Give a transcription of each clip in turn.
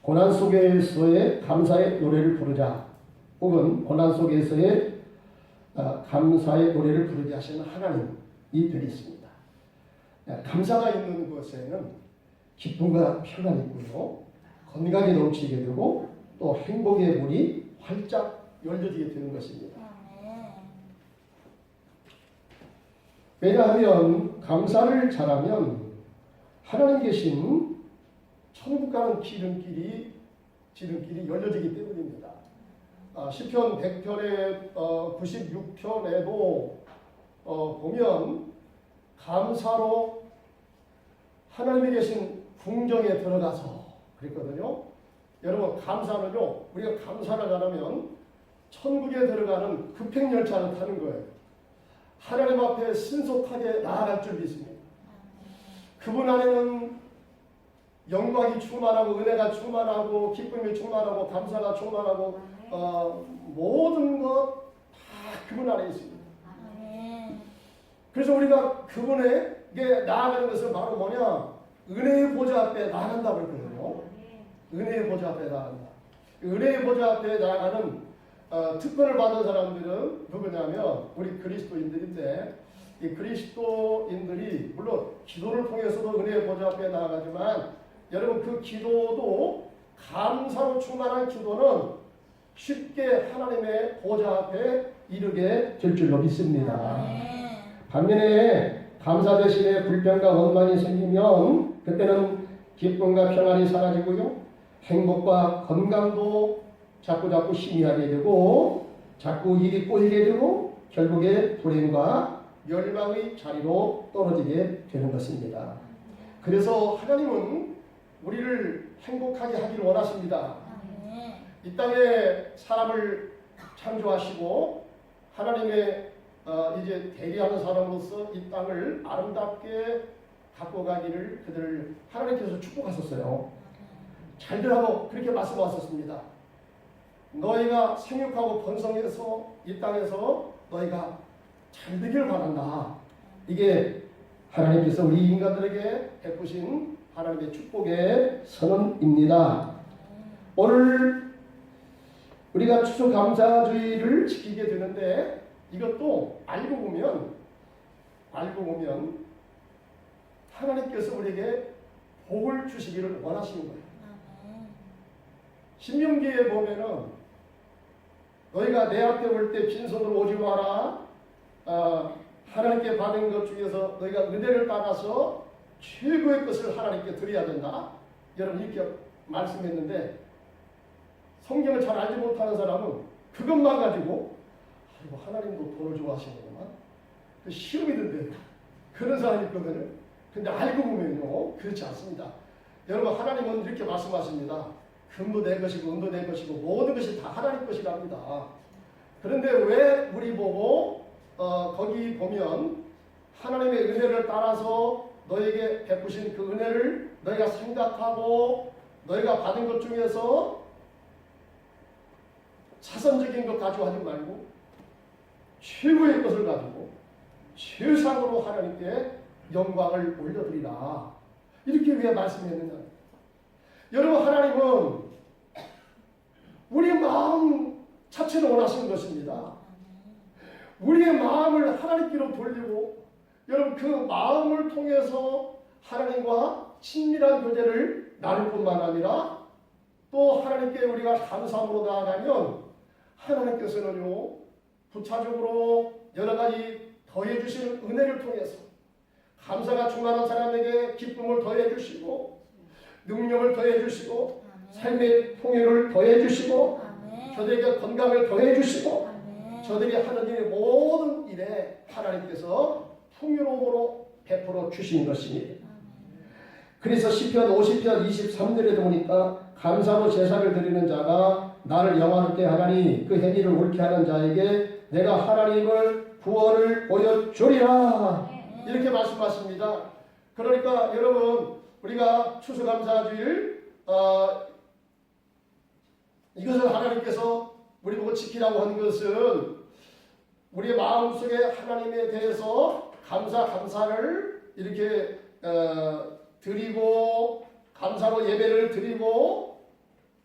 고난 속에서의 감사의 노래를 부르자, 혹은 고난 속에서의 감사의 노래를 부르게 하시는 하나님이 되겠습니다. 감사가 있는 곳에는 기쁨과 평안이 있고요, 건강이 넘치게 되고 또 행복의 문이 활짝 열려지게 되는 것입니다. 왜냐하면 감사를 잘하면 하나님 계신 천국 가는 지름길이 열려지기 때문입니다. 시편 100편의 96편에도 보면 감사로 하나님이 계신 궁정에 들어가서 그랬거든요. 여러분, 감사는요, 우리가 감사를 안 하면 천국에 들어가는 급행열차를 타는 거예요. 하나님 앞에 신속하게 나아갈 줄 믿습니다. 그분 안에는 영광이 충만하고 은혜가 충만하고 기쁨이 충만하고 감사가 충만하고 모든 것 다 그분 안에 있습니다. 그래서 우리가 그분에게 나아가는 것은 바로 뭐냐? 은혜의 보좌 앞에 나아간다고 그랬거든요. 은혜의 보좌 앞에 나아간다. 은혜의 보좌 앞에 나아가는 특권을 받은 사람들은 누구냐면 우리 그리스도인들인데, 이 그리스도인들이 물론 기도를 통해서도 은혜의 보좌 앞에 나아가지만, 여러분, 그 기도도 감사로 충만한 기도는 쉽게 하나님의 보좌 앞에 이르게 될 줄로 믿습니다. 반면에 감사 대신에 불평과 원망이 생기면 그때는 기쁨과 평안이 사라지고요, 행복과 건강도 자꾸 희미하게 되고 자꾸 일이 꼬이게 되고 결국에 불행과 멸망의 자리로 떨어지게 되는 것입니다. 그래서 하나님은 우리를 행복하게 하기를 원하십니다. 이 땅에 사람을 창조하시고 하나님의 이제 대리하는 사람으로서 이 땅을 아름답게 갖고 가기를 그들을 하나님께서 축복하셨어요. 잘들하고 그렇게 말씀하셨습니다. 너희가 생육하고 번성해서 이 땅에서 너희가 잘 되기를 바란다. 이게 하나님께서 우리 인간들에게 베푸신 하나님의 축복의 선언입니다. 오늘 우리가 추수감사주의를 지키게 되는데, 이것도 알고 보면 하나님께서 우리에게 복을 주시기를 원하시는 거예요. 신명기에 보면은 너희가 내 앞에 올 때 빈손으로 오지 마라. 하나님께 받은 것 중에서 너희가 은혜를 받아서 최고의 것을 하나님께 드려야 된다. 여러분, 이렇게 말씀했는데, 성경을 잘 알지 못하는 사람은 그것만 가지고 하나님도 돈을 좋아하시는구만, 그 시험이 든대, 그런 사람이 있거든요. 근데 알고 보면요, 그렇지 않습니다. 여러분, 하나님은 이렇게 말씀하십니다. 금도 내 것이고 은도 내 것이고 모든 것이 다 하나님 것이랍니다. 그런데 왜 우리 보고 거기 보면 하나님의 은혜를 따라서 너에게 베푸신 그 은혜를 너희가 생각하고 너희가 받은 것 중에서 사선적인 것 가지고 하지 말고 최고의 것을 가지고 최상으로 하나님께 영광을 올려드리라, 이렇게 왜 말씀했느냐. 여러분, 하나님은 우리의 마음 자체를 원하시는 것입니다. 우리의 마음을 하나님께로 돌리고, 여러분, 그 마음을 통해서 하나님과 친밀한 교제를 나눌 뿐만 아니라 또 하나님께 우리가 감사함으로 나아가면 하나님께서는요, 부차적으로 여러 가지 더해 주시는 은혜를 통해서 감사가 충만한 사람에게 기쁨을 더해 주시고 능력을 더해 주시고 삶의 풍요를 더해 주시고 저들에게 건강을 더해 주시고 저들이 하는 일의 모든 일에 하나님께서 풍요로움으로 베풀어 주신 것입니다. 그래서 시편 50편 23절에도 보니까 감사로 제사를 드리는 자가 나를 영화롭게 하나니 그 행위를 옳게 하는 자에게 내가 하나님을 구원을 보여주리라, 이렇게 말씀하십니다. 그러니까 여러분, 우리가 추수감사주일 이것을 하나님께서 우리 보고 지키라고 하는 것은 우리의 마음속에 하나님에 대해서 감사를 이렇게 드리고 감사로 예배를 드리고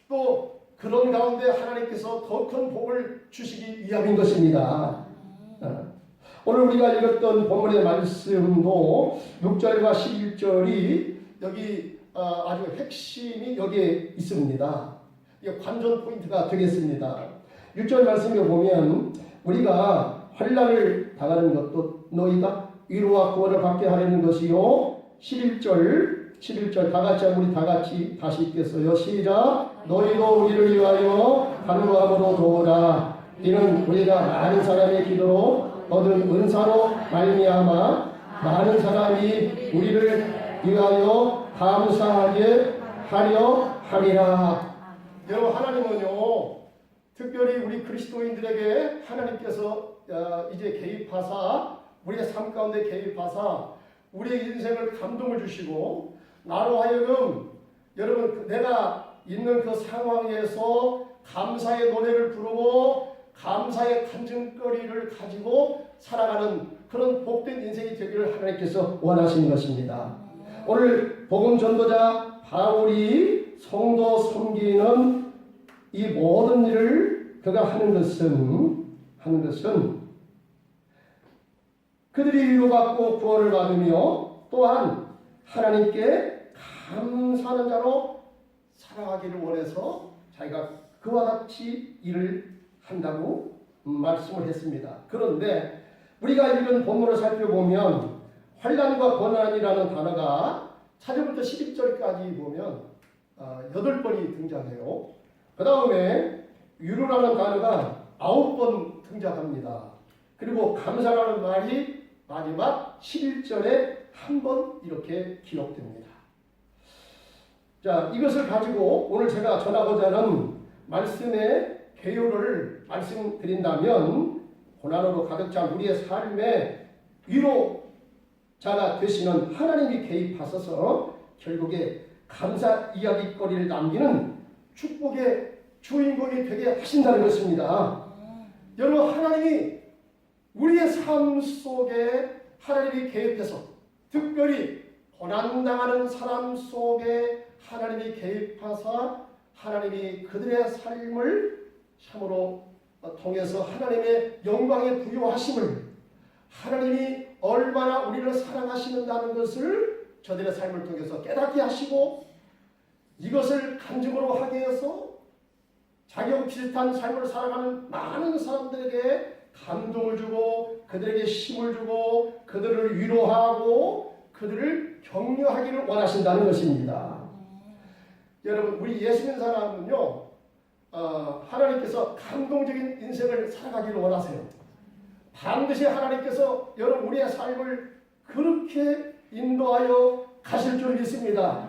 또 그런 가운데 하나님께서 더 큰 복을 주시기 위함인 것입니다. 오늘 우리가 읽었던 본문의 말씀도 6절과 11절이 여기 아주 핵심이 여기에 있습니다. 이게 관전 포인트가 되겠습니다. 6절 말씀에 보면 우리가 환난을 당하는 것도 너희가 위로와 구원을 받게 하려는 것이요. 11절 우리 다 같이 다시 읽겠어요. 시작. 너희도 우리를 위하여 간구함으로 도우라. 이는 우리가 많은 사람의 기도로 얻은 은사로 말미암아 많은 사람이 우리를 위하여 감사하게 하려 함이라. 여러분, 하나님은요 특별히 우리 그리스도인들에게 하나님께서 이제 개입하사 우리의 삶 가운데 개입하사 우리의 인생을 감동을 주시고 나로 하여금 여러분 내가 있는 그 상황에서 감사의 노래를 부르고 감사의 간증거리를 가지고 살아가는 그런 복된 인생이 되기를 하나님께서 원하시는 것입니다. 오늘 복음 전도자 바울이 성도 섬기는 이 모든 일을 그가 하는 것은 그들이 위로받고 구원을 받으며 또한 하나님께 감사하는 자로 살아가기를 원해서 자기가 그와 같이 일을 한다고 말씀을 했습니다. 그런데 우리가 읽은 본문을 살펴보면 환난과 고난이라는 단어가 4절부터 12절까지 보면 8번이 등장해요. 그 다음에 위로라는 단어가 9번 등장합니다. 그리고 감사라는 말이 마지막 11절에 한 번 이렇게 기록됩니다. 자, 이것을 가지고 오늘 제가 전하고자 하는 말씀의 개요를 말씀드린다면 고난으로 가득 찬 우리의 삶에 위로자가 되시는 하나님이 개입하셔서 결국에 감사 이야기거리를 남기는 축복의 주인공이 되게 하신다는 것입니다. 여러분, 하나님이 우리의 삶 속에 하나님이 개입해서 특별히 고난당하는 사람 속에 하나님이 개입하사 하나님이 그들의 삶을 참으로 통해서 하나님의 영광에 부여하심을 하나님이 얼마나 우리를 사랑하시는다는 것을 저들의 삶을 통해서 깨닫게 하시고 이것을 간증으로 하게 해서 자기와 비슷한 삶을 살아가는 많은 사람들에게 감동을 주고 그들에게 힘을 주고 그들을 위로하고 그들을 격려하기를 원하신다는 것입니다. 여러분, 우리 예수 믿는 사람은요 하나님께서 감동적인 인생을 살아가기를 원하세요. 반드시 하나님께서 여러분 우리의 삶을 그렇게 인도하여 가실 줄 믿습니다.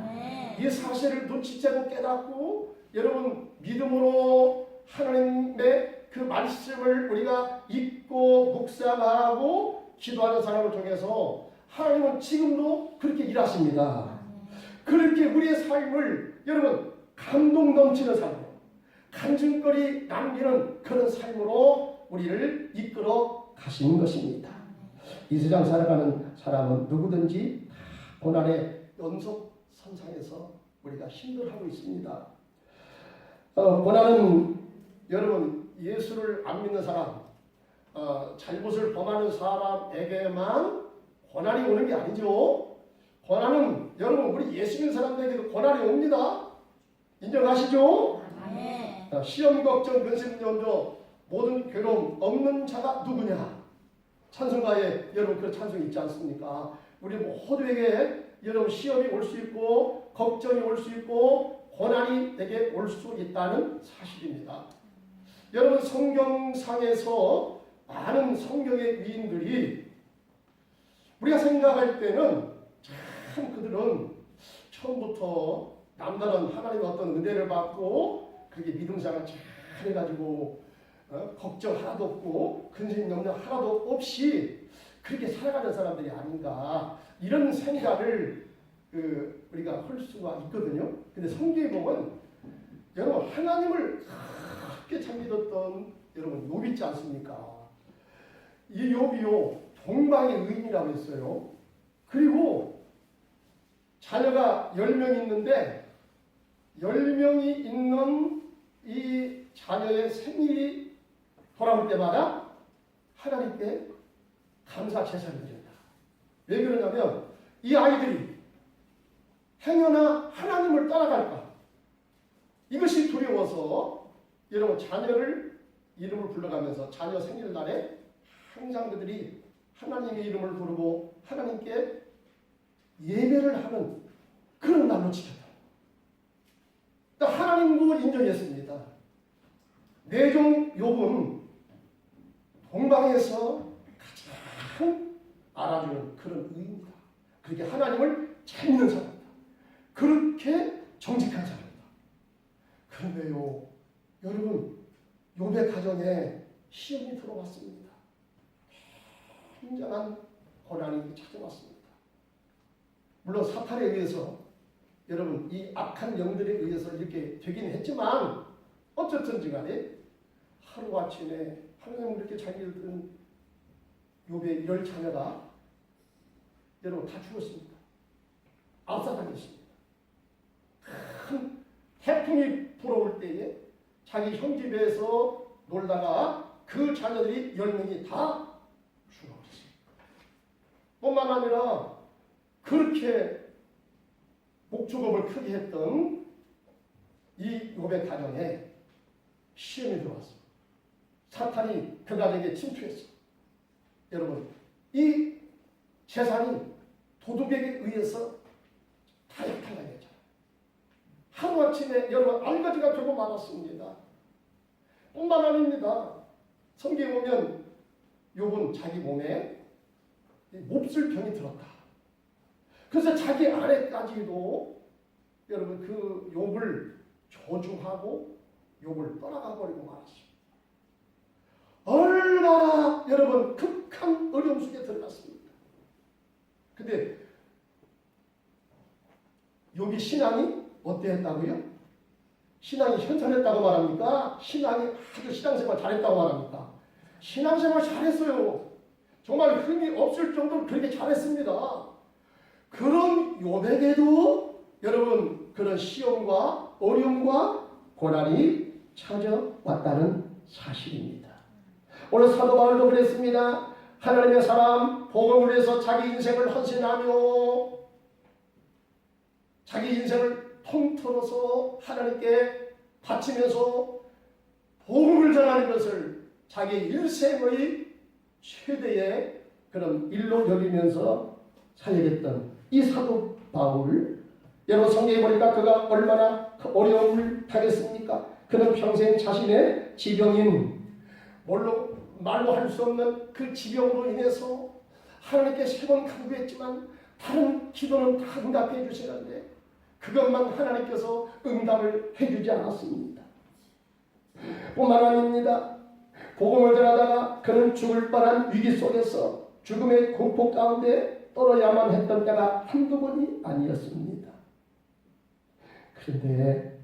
이 사실을 눈치채고 깨닫고 여러분 믿음으로 하나님의 그 말씀을 우리가 읽고 묵상하고 기도하는 사람을 통해서 하나님은 지금도 그렇게 일하십니다. 그렇게 우리의 삶을 여러분 감동 넘치는 삶으로 간증거리 남기는 그런 삶으로 우리를 이끌어 가시는 것입니다. 이 세상 살아가는 사람은 누구든지 다 고난의 연속선상에서 우리가 힘들어하고 있습니다. 고난은 여러분 예수를 안 믿는 사람, 잘못을 범하는 사람에게만 고난이 오는 게 아니죠. 고난은 여러분 우리 예수 믿는 사람들에게도 고난이 옵니다. 인정하시죠? 시험 걱정 근심 연조 모든 괴로움 없는 자가 누구냐? 찬송가에 여러분 그 찬송이 있지 않습니까? 우리 모두에게 여러분 시험이 올 수 있고 걱정이 올 수 있고 고난이 내게 올 수 있다는 사실입니다. 여러분 성경상에서 많은 성경의 위인들이 우리가 생각할 때는 참 그들은 처음부터 남다른 하나님의 어떤 은혜를 받고 그렇게 믿음생활 잘 해가지고 걱정 하나도 없고 근심 염려 하나도 없이 그렇게 살아가는 사람들이 아닌가 이런 생각을 우리가 할 수가 있거든요. 근데 성경에 보면 여러분 하나님을 그렇게 잘 믿었던 여러분 욥 있지 않습니까? 이 욥이요 동방의 의인이라고 했어요. 그리고 자녀가 10명 있는데 10명이 있는 이 자녀의 생일이 돌아올 때마다 하나님께 감사 제사를 드린다. 왜 그러냐면 이 아이들이 행여나 하나님을 따라갈까 이것이 두려워서 여러분 자녀를 이름을 불러가면서 자녀 생일날에 항상 그들이 하나님의 이름을 부르고 하나님께 예배를 하는 그런 날로 지켰다. 하나님도 인정했습니다. 내 종 욥은 동방에서 가장 알아주는 그런 의인이다. 그렇게 하나님을 잘 믿는 사람이다. 그렇게 정직한 사람이다. 그런데요, 여러분, 욥의 가정에 시험이 들어왔습니다. 굉장한 고난이 찾아왔습니다. 물론 사탄에 의해서 여러분 이 악한 영들에 의해서 이렇게 되긴 했지만 어쨌든지 간에 하루아침에 하나님 이렇게 자기를 든 욥의 10자녀가 여러분 다 죽었습니다. 압사당했습니다. 큰 태풍이 불어올 때에 자기 형 집에서 놀다가 그 자녀들이 10명이 다 죽어버렸습니다. 뿐만 아니라 그렇게 목축업을 크게 했던 이 욥의 가정에 시험이 들어왔어. 사탄이 그 가정에 침투했어. 여러분, 이 재산이 도둑에게 의해서 다 약탈당했잖아요. 하루아침에 여러분 알가지가 되고 말았습니다. 뿐만 아닙니다. 성경에 보면 욥은 자기 몸에 몹쓸 병이 들었다. 그래서 자기 아내까지도 여러분 그 욥을 저주하고 욥을 떠나가 버리고 말았습니다. 얼마나 여러분 극한 어려움 속에 들어갔습니다. 근데 욥이 신앙이 어땠다고요? 신앙이 현천했다고 말합니까? 신앙이 아주 신앙생활 잘했다고 말합니까? 신앙생활 잘했어요. 정말 흠이 없을 정도로 그렇게 잘했습니다. 그런 욥에게도 여러분 그런 시험과 어려움과 고난이 찾아왔다는 사실입니다. 오늘 사도 바울도 그랬습니다. 하나님의 사람 복음을 위해서 자기 인생을 헌신하며 자기 인생을 통틀어서 하나님께 바치면서 복음을 전하는 것을 자기 일생의 최대의 그런 일로 여기면서 살려냈던 이 사도 바울, 여러분 성경에 보니까 그가 얼마나 어려움을 당했습니까? 그는 평생 자신의 지병인 말로 할 수 없는 그 지병으로 인해서 하나님께 3번 간구했지만 다른 기도는 다 응답해 주시는데 그것만 하나님께서 응답을 해주지 않았습니다. 뿐만 아닙니다. 복음을 전하다가 그는 죽을 뻔한 위기 속에서 죽음의 공포 가운데 떨어야만 했던 때가 한두 번이 아니었습니다. 그런데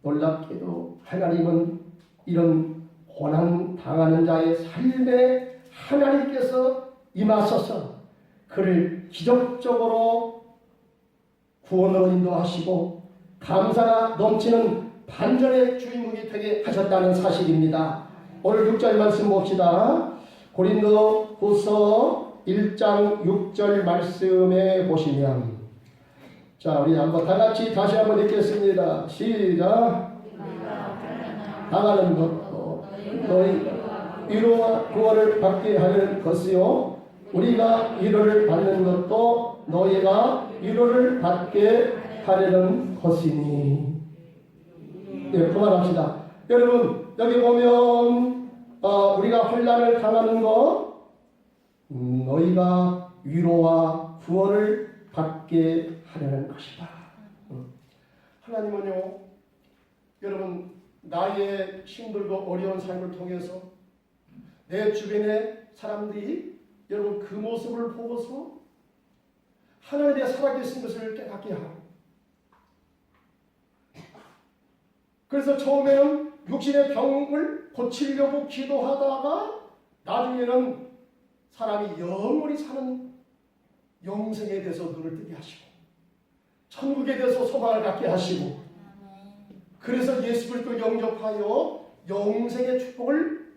놀랍게도 하나님은 이런 고난 당하는 자의 삶에 하나님께서 임하셔서 그를 기적적으로 구원으로 인도하시고 감사가 넘치는 반전의 주인공이 되게 하셨다는 사실입니다. 오늘 6절 말씀 봅시다. 고린도후서 1장 6절 말씀에 보시면 자 우리 한번 다같이 다시 한번 읽겠습니다. 시작. 당하는 것도 너희 위로와 구원을 받게 하는 것이요 우리가 위로를 받는 것도 너희가 위로를 받게 하려는 것이니. 네, 그만합시다. 여러분 여기 보면 우리가 환난을 당하는 것 너희가 위로와 구원을 받게 하려는 것이다. 하나님은요 여러분 나의 힘들고 어려운 삶을 통해서 내 주변의 사람들이 여러분 그 모습을 보고서 하나님의 살아계신 것을 깨닫게 하고 그래서 처음에는 육신의 병을 고치려고 기도하다가 나중에는 사람이 영원히 사는 영생에 대해서 눈을 뜨게 하시고 천국에 대해서 소망을 갖게 하시고 그래서 예수 그리스도 영접하여 영생의 축복을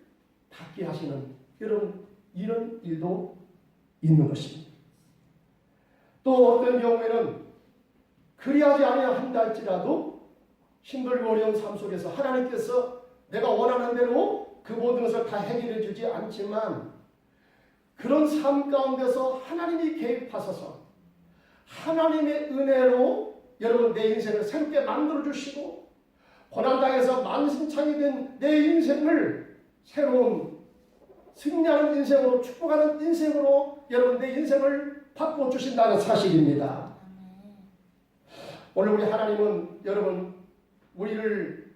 받게 하시는 이런 일도 있는 것입니다. 또 어떤 경우에는 그리하지 아니한다 할지라도 힘들고 어려운 삶 속에서 하나님께서 내가 원하는 대로 그 모든 것을 다 해결해 주지 않지만 그런 삶 가운데서 하나님이 개입하셔서 하나님의 은혜로 여러분 내 인생을 새롭게 만들어 주시고 고난당해서 만신창이 된 내 인생을 새로운 승리하는 인생으로 축복하는 인생으로 여러분 내 인생을 바꿔주신다는 사실입니다. 오늘 우리 하나님은 여러분 우리를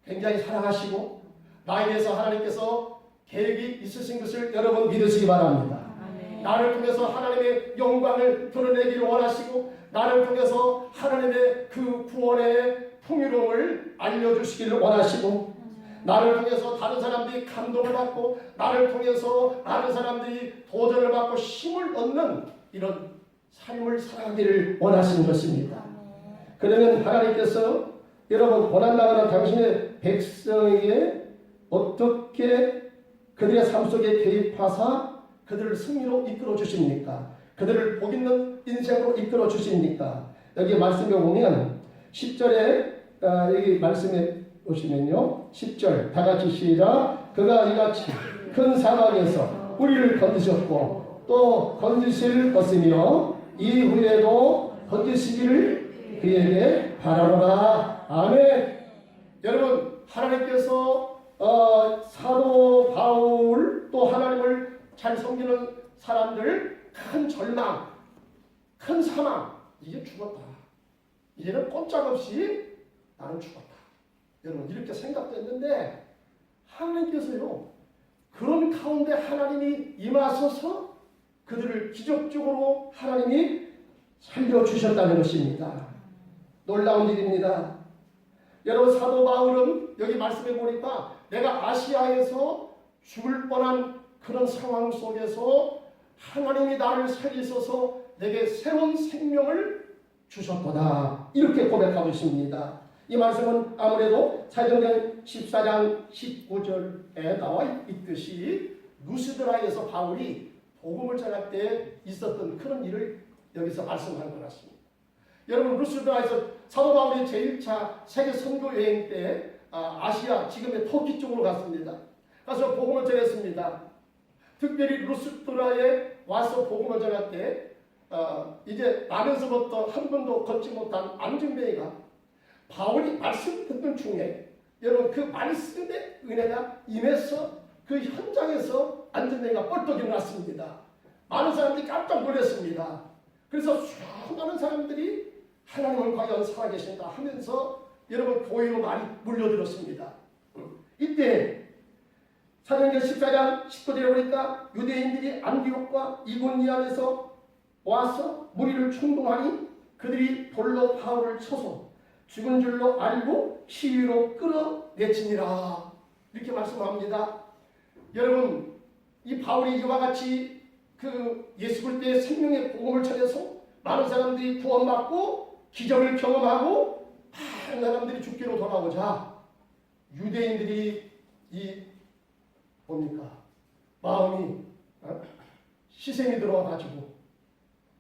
굉장히 사랑하시고 나에 대해서 하나님께서 계획이 있으신 것을 여러분 믿으시기 바랍니다. 나를 통해서 하나님의 영광을 드러내기를 원하시고 나를 통해서 하나님의 그 구원의 풍요로움을 알려주시기를 원하시고 나를 통해서 다른 사람들이 감동을 받고 나를 통해서 다른 사람들이 도전을 받고 힘을 얻는 이런 삶을 살아가기를 원하시는 것입니다. 그러면 하나님께서 여러분 고난당하는 당신의 백성에게 어떻게 그들의 삶 속에 개입하사 그들을 승리로 이끌어 주십니까? 그들을 복 있는 인생으로 이끌어 주십니까? 여기 말씀에 보면 10절에 여기 말씀에 보시면요 10절 다같이 시작 그가 이같이 큰 사망에서 우리를 건지셨고 또 건지실 것이며 이후에도 건지시기를 그에게 바라노라. 아멘. 여러분 하나님께서 사도 바울 또 하나님을 잘 섬기는 사람들 큰 절망 큰 사망 이제 죽었다. 이제는 꼼짝없이 나는 죽었다. 여러분 이렇게 생각도 했는데 하나님께서요 그런 가운데 하나님이 임하셔서 그들을 기적적으로 하나님이 살려주셨다는 것입니다. 놀라운 일입니다. 여러분 사도 바울은 여기 말씀해 보니까 내가 아시아에서 죽을 뻔한 그런 상황 속에서 하나님이 나를 살리셔서 내게 새로운 생명을 주셨도다 이렇게 고백하고 있습니다. 이 말씀은 아무래도 사도행전 14장 19절에 나와 있듯이 루스드라에서 바울이 복음을 전할 때 있었던 그런 일을 여기서 말씀하는 것 같습니다. 여러분 루스드라에서 사도 바울이 제1차 세계 선교 여행 때 아시아 지금의 터키 쪽으로 갔습니다. 가서 복음을 전했습니다. 특별히 루스드라에 와서 복음을 전할 때 이제 나면서부터 한 번도 걷지 못한 안중뱅이가 바울이 말씀 듣는 중에 여러분 그 말씀의 은혜가 임해서 그 현장에서 안전뱅이가 뻘떡 일어났습니다. 많은 사람들이 깜짝 놀랐습니다. 그래서 수많은 사람들이 하나님은 과연 살아계신다 하면서 여러분 교회로 많이 몰려들었습니다. 이때 사도행전 14장 19절에 보니까 유대인들이 안디옥과 이고니온에서 와서 무리를 충동하니 그들이 돌로 바울을 쳐서 죽은 줄로 알고 시위로 끌어내치니라 이렇게 말씀합니다. 여러분 이 바울이 이와 같이 그 예수 그리스도의 생명의 복음을 전해서 많은 사람들이 구원받고 기적을 경험하고 많은 사람들이 죽기로 돌아오자 유대인들이 이 뭡니까 마음이 희생이 들어와가지고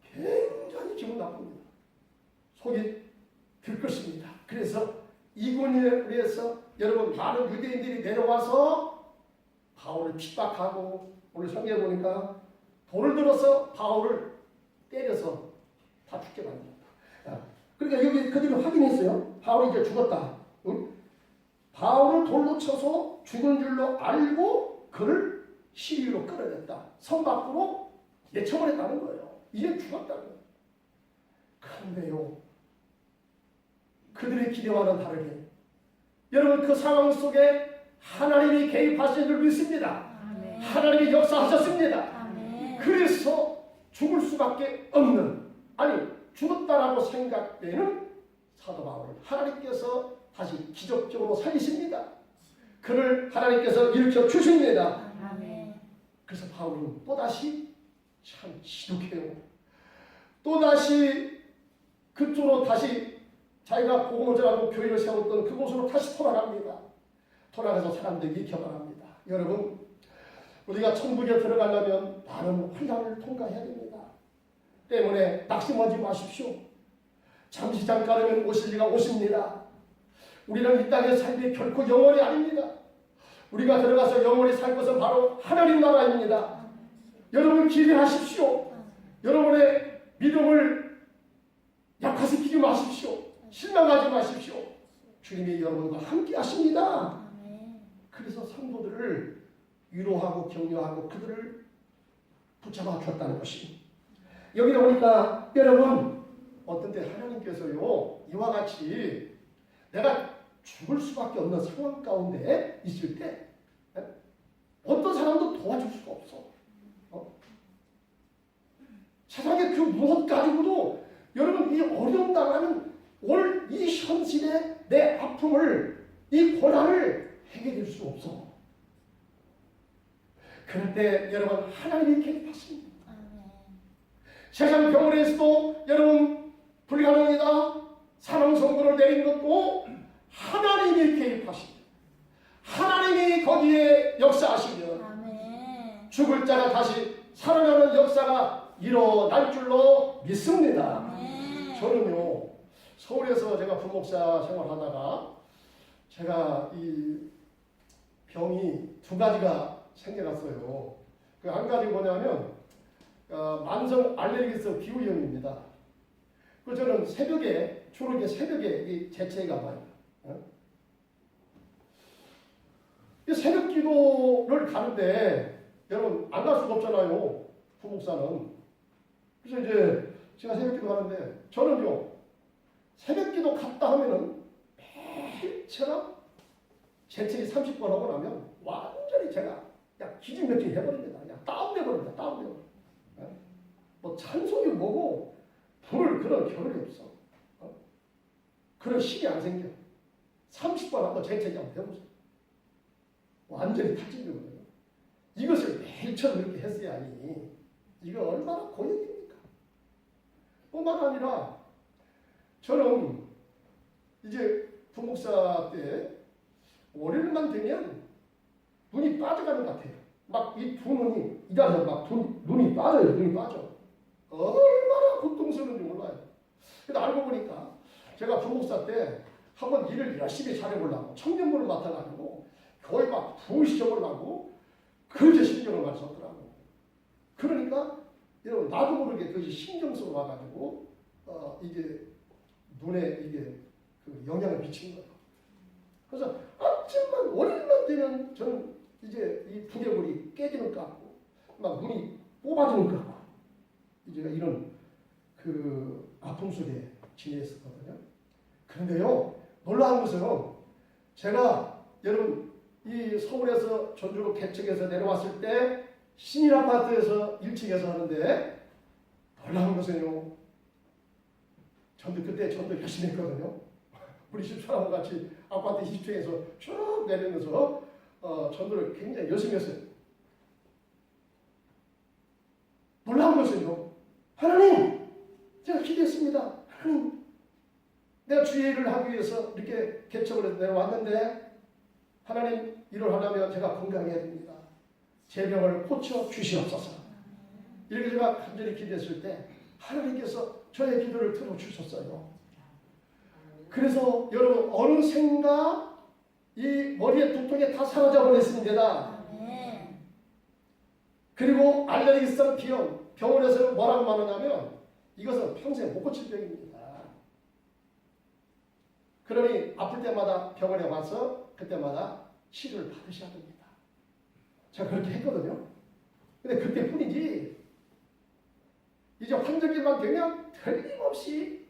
굉장히 기분 나쁩니다. 속이 들것입니다. 그래서 이고니온에 의해서 여러분 많은 유대인들이 내려와서 바울을 핍박하고 오늘 성경에 보니까 돌을 들어서 바울을 때려서 다 죽게 만듭니다. 그러니까 여기 그들이 확인했어요. 바울이 이제 죽었다. 응? 바울을 돌로 쳐서 죽은 줄로 알고 그를 시위로 끌어냈다. 성 밖으로 내쳐버렸다는 거예요. 이제 죽었다는 거예요. 그런데요. 그들의 기대와는 다르게 여러분 그 상황 속에 하나님이 개입하신 줄 믿습니다. 아멘. 하나님이 역사하셨습니다. 아멘. 그래서 죽을 수밖에 없는 아니 죽었다라고 생각되는 사도 바울을 하나님께서 다시 기적적으로 살리십니다. 그를 하나님께서 일으켜 주십니다. 아멘. 그래서 바울은 또다시 참 지독해요. 또다시 그쪽으로 다시 자기가 복음을 전하고 교회를 세웠던 그곳으로 다시 돌아갑니다. 돌아가서 사람들에게 익혀바랍니다. 여러분, 우리가 천국에 들어가려면 많은 환난을 통과해야 됩니다. 때문에 낙심하지 마십시오. 잠시 잠깐이면 오실 이가 오십니다. 우리는 이 땅의 삶이 결코 영원이 아닙니다. 우리가 들어가서 영원히 살 것은 바로 하나님 나라입니다. 여러분 기대하십시오. 여러분의 믿음을 약화시키지 마십시오. 실망하지 마십시오. 주님이 여러분과 함께 하십니다. 그래서 성도들을 위로하고 격려하고 그들을 붙잡아 줬다는 것이, 여기다 보니까 여러분 어떤 때 하나님께서요 이와 같이 내가 죽을 수밖에 없는 상황 가운데 있을 때 어떤 사람도 도와줄 수가 없어. 세상에 그 무엇 가지고도 여러분 이 어려움 당하는 오늘 이 현실의 내 아픔을, 이 고난을 해결될 수 없어. 그럴 때 여러분 하나님이 개입하십니다. 세상 병원에서도 여러분 불가능이다 사망 선고를 내린 것도 하나님이 개입하십니다. 하나님이 거기에 역사하시면 죽을 자가 다시 살아나는 역사가 일어날 줄로 믿습니다. 저는요 서울에서 제가 부목사 생활하다가 제가 이 병이 두 가지가 생겨났어요. 그 한 가지 뭐냐면 만성 알레르기성 기후염입니다. 그 저는 새벽에 주로 이제 새벽에 이 재채기가 와요. 이 새벽 기도를 가는데 여러분 안 갈 수가 없잖아요. 부목사는. 그래서 이제 제가 새벽 기도 가는데 저는요 새벽 기도 갔다 하면은 매일 제가 재채기 30번 하고 나면 완전히 제가 그냥 기진맥진 해버립니다. 그냥 다운돼버립니다. 다운돼버려. 뭐 찬송이 뭐고 부를 그런 겨를이 없어. 그런 힘이 안 생겨. 30번 한번 재채기 한번 해보세요. 완전히 탈진되거든요. 이것을 매일처럼 이렇게 했어야 하니 이거 얼마나 고역입니까? 뿐만 아니라 저는 이제 부목사 때 월요일만 되면 눈이 빠져가는 것 같아요. 막 이 두 눈이 이래서 막 눈이 빠져요. 눈이 빠져. 얼마나 고통스러운지 몰라요. 근데 알고 보니까 제가 부목사 때 한번 일을 열심히 잘해보려고 청년부를 맡아가지고 거의 막 부시켜보려고 그렇게 신경을 많이 썼더라고. 그러니까 여러분 나도 모르게 그것이 신경 쓰고 와가지고 이게 눈에 이게 그 영향을 미친 거예요. 그래서 아침만 월요일만 되면 저는 이제 이 두개골이 깨지는 것 같고 막 눈이 뽑아지는 것 같고 이제 이런 그 아픔 속에 지냈었거든요. 그런데요 놀라운 것은요 제가 여러분 이 서울에서 전주로 개척해서 내려왔을 때 신일 아파트에서 1층에서 하는데 놀라운 것은요 그때 전도 열심히 했거든요. 우리 집사람과 같이 아파트 20층에서 쭉 내리면서 전도를 굉장히 열심히 했어요. 놀라운 것은요 하나님 제가 기도했습니다. 하나님 내가 주의 일을 하기 위해서 이렇게 개척을 해서 내려왔는데 하나님 일을 하려면 제가 건강해야 됩니다. 제 병을 고쳐 주시옵소서. 이렇게 제가 간절히 기도했을 때 하나님께서 저의 기도를 들어주셨어요. 그래서 여러분 어느샌가 이 머리의 두통이 다 사라져 버렸습니다. 그리고 알레르기성 비염 병원에서 뭐라고 말하냐면 이것은 평생 못 고칠 병입니다. 그러니 아플 때마다 병원에 와서 그때마다 치료를 받으셔야 됩니다. 제가 그렇게 했거든요. 근데 그때뿐이지 이제 환절기만 되면 틀림없이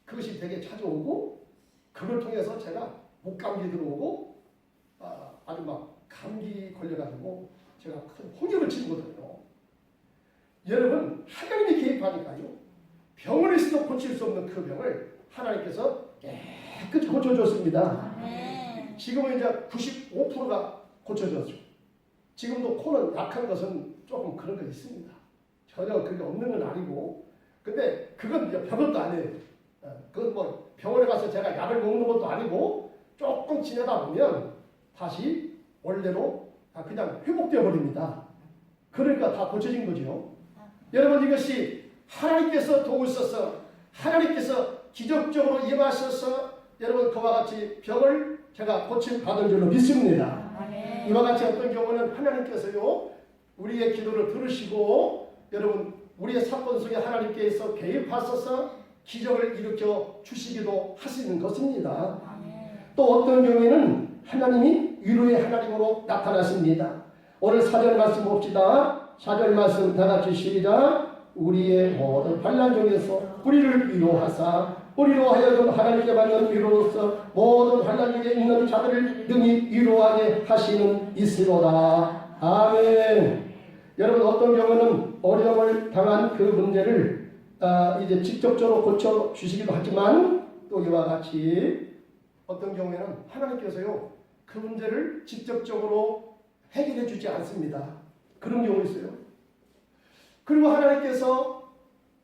그것이 되게 찾아오고 그걸 통해서 제가 목감기 들어오고 아주 막 감기 걸려가지고 제가 큰 홍역을 치거든요. 여러분 하나님이 개입하니까요 병원에서도 고칠 수 없는 그 병을 하나님께서 깨끗이 고쳐줬습니다. 지금은 이제 95%가 고쳐졌죠. 지금도 코는 약한 것은 조금 그런 거 있습니다. 전혀 그게 없는 건 아니고 근데 그건 이제 별것도 아니에요. 그 뭐 병원에 가서 제가 약을 먹는 것도 아니고 조금 지내다 보면 다시 원래로 그냥 회복되어 버립니다. 그러니까 다 고쳐진 거죠. 여러분 이것이 하나님께서 도우셔서 하나님께서 기적적으로 임하셔서 여러분 그와 같이 병을 제가 고침 받은 줄로 믿습니다. 이와 같이 어떤 경우는 하나님께서요 우리의 기도를 들으시고 여러분 우리의 사건 속에 하나님께서 개입하셔서 기적을 일으켜 주시기도 하시는 것입니다. 또 어떤 경우에는 하나님이 위로의 하나님으로 나타나십니다. 오늘 4절 말씀 봅시다. 4절 말씀 다 같이 시작. 우리의 모든 환난 중에서 우리를 위로하사 우리로 하여금 하나님께 받는 위로로서 모든 환난 중에 있는 자들을 능히 위로하게 하시는 이시로다. 아멘. 여러분 어떤 경우는 어려움을 당한 그 문제를 이제 직접적으로 고쳐 주시기도 하지만 또 이와 같이 어떤 경우에는 하나님께서요 그 문제를 직접적으로 해결해 주지 않습니다. 그런 경우 있어요. 그리고 하나님께서